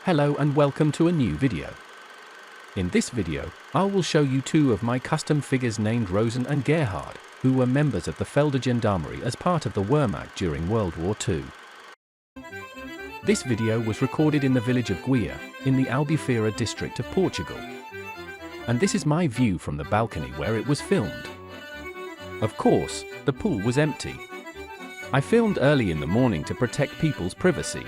Hello and welcome to a new video. In this video, I will show you two of my custom figures named Rosen and Gerhard, who were members of the Feldgendarmerie as part of the Wehrmacht during World War II. This video was recorded in the village of Guia, in the ALBUFEIRA district of Portugal. And this is my view from the balcony where it was filmed. Of course, the pool was empty. I filmed early in the morning to protect people's privacy.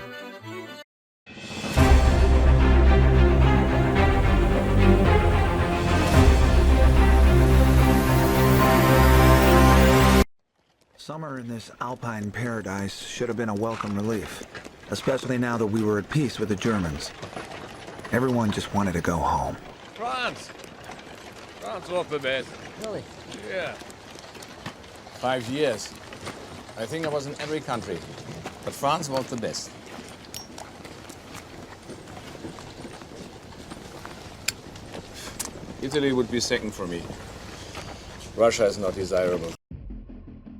Summer in this alpine paradise should have been a welcome relief, especially now that we were at peace with the Germans. Everyone just wanted to go home. France was the best. Really? Yeah. 5 years. I think I was in every country, but France was the best. Italy would be second for me. Russia is not desirable.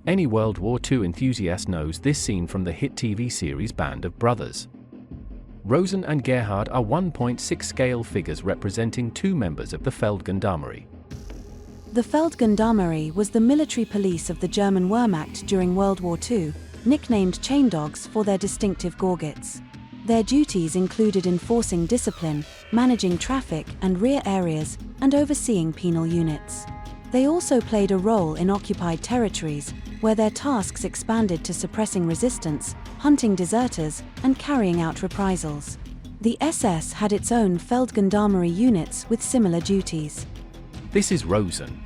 Any World War II enthusiast knows this scene from the hit TV series Band of Brothers. Rosen and Gerhard are 1.6 scale figures representing two members of the Feldgendarmerie. The Feldgendarmerie was the military police of the German Wehrmacht during World War II, nicknamed chain dogs for their distinctive gorgets. Their duties included enforcing discipline, managing traffic and rear areas, and overseeing penal units. They also played a role in occupied territories, where their tasks expanded to suppressing resistance, hunting deserters, and carrying out reprisals. The SS had its own Feldgendarmerie units with similar duties. This is Rosen.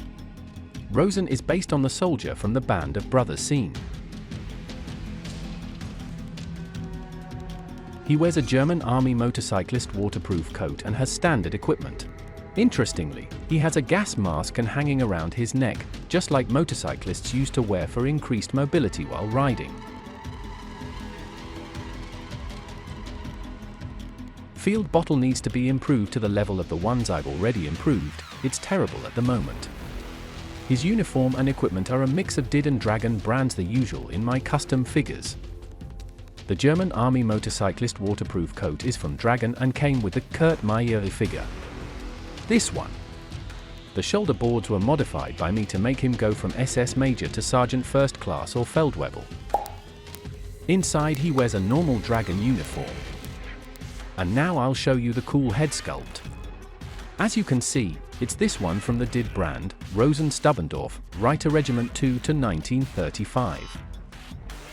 Rosen is based on the soldier from the Band of Brothers scene. He wears a German army motorcyclist waterproof coat and has standard equipment. Interestingly, he has a gas mask and hanging around his neck, just like motorcyclists used to wear for increased mobility while riding. Field bottle needs to be improved to the level of the ones I've already improved. It's terrible at the moment. His uniform and equipment are a mix of Did and Dragon brands, the usual in my custom figures. The German army motorcyclist waterproof coat is from Dragon and came with the Kurt Meyer figure. This one. The shoulder boards were modified by me to make him go from SS Major to Sergeant First Class or Feldwebel. Inside he wears a normal Dragon uniform. And now I'll show you the cool head sculpt. As you can see, it's this one from the Did brand, Rosen Stubbendorf, Reiter Regiment 2 to 1935.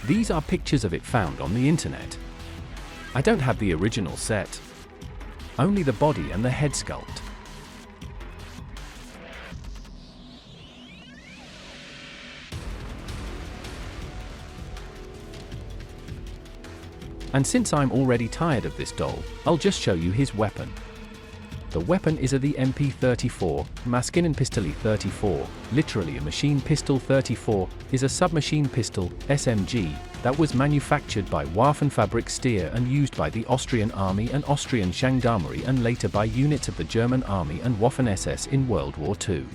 These are pictures of it found on the internet. I don't have the original set. Only the body and the head sculpt. And since I'm already tired of this doll, I'll just show you his weapon. The weapon is the MP34, Maschinenpistole 34, literally a machine pistol. 34 is a submachine pistol, SMG, that was manufactured by Waffenfabrik Stier and used by the Austrian Army and Austrian Gendarmerie and later by units of the German Army and Waffen-SS in World War II.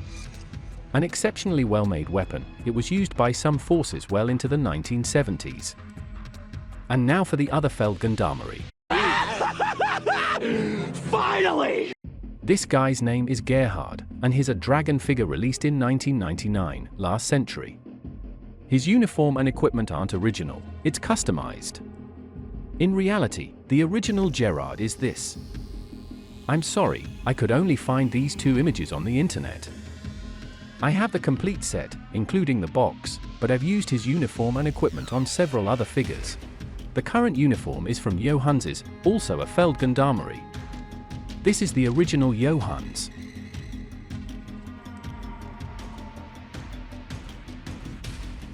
An exceptionally well-made weapon, it was used by some forces well into the 1970s. And now for the other Feldgendarmerie. Finally! This guy's name is Gerhard, and he's a Dragon figure released in 1999, last century. His uniform and equipment aren't original, it's customized. In reality, the original Gerhard is this. I'm sorry, I could only find these two images on the internet. I have the complete set, including the box, but I've used his uniform and equipment on several other figures. The current uniform is from Johannes, also a Feldgendarmerie. This is the original Johannes.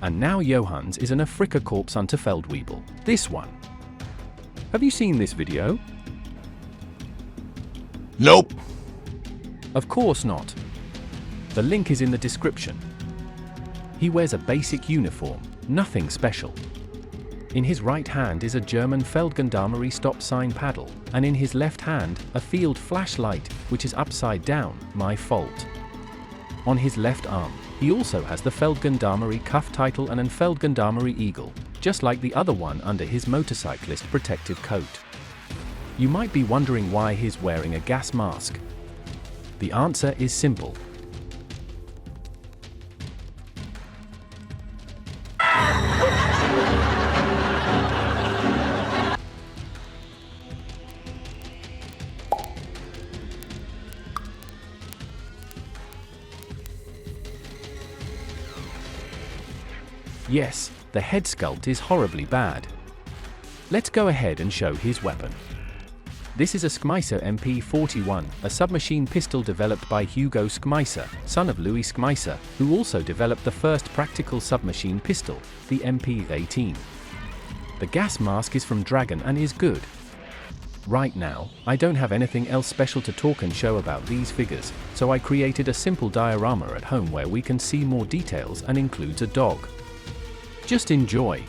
And now Johannes is an Afrika Korps unter Feldwebel. This one. Have you seen this video? Nope. Of course not. The link is in the description. He wears a basic uniform, nothing special. In his right hand is a German Feldgendarmerie stop sign paddle, and in his left hand, a field flashlight, which is upside down, my fault. On his left arm, he also has the Feldgendarmerie cuff title and an Feldgendarmerie eagle, just like the other one under his motorcyclist protective coat. You might be wondering why he's wearing a gas mask. The answer is simple. Yes, the head sculpt is horribly bad. Let's go ahead and show his weapon. This is a Schmeisser MP41, a submachine pistol developed by Hugo Schmeisser, son of Louis Schmeisser, who also developed the first practical submachine pistol, the MP18. The gas mask is from Dragon and is good. Right now, I don't have anything else special to talk and show about these figures, so I created a simple diorama at home where we can see more details and includes a dog. Just enjoy.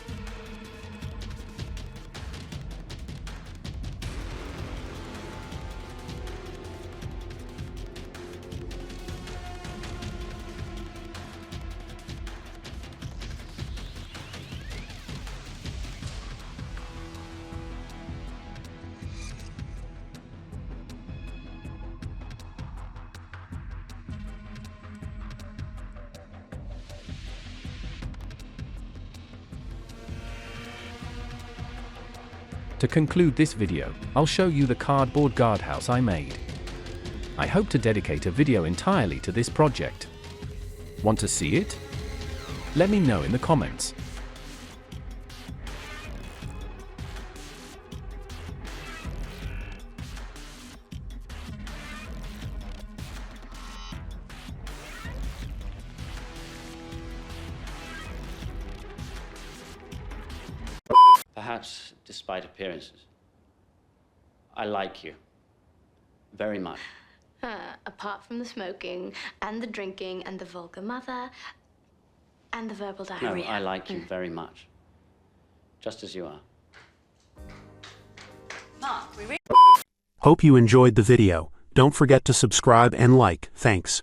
To conclude this video, I'll show you the cardboard guardhouse I made. I hope to dedicate a video entirely to this project. Want to see it? Let me know in the comments. Perhaps despite appearances, I like you very much. Apart from the smoking, and the drinking, and the vulgar mother, and the verbal diarrhea. No, I like you very much. Just as you are. Hope you enjoyed the video. Don't forget to subscribe and like. Thanks.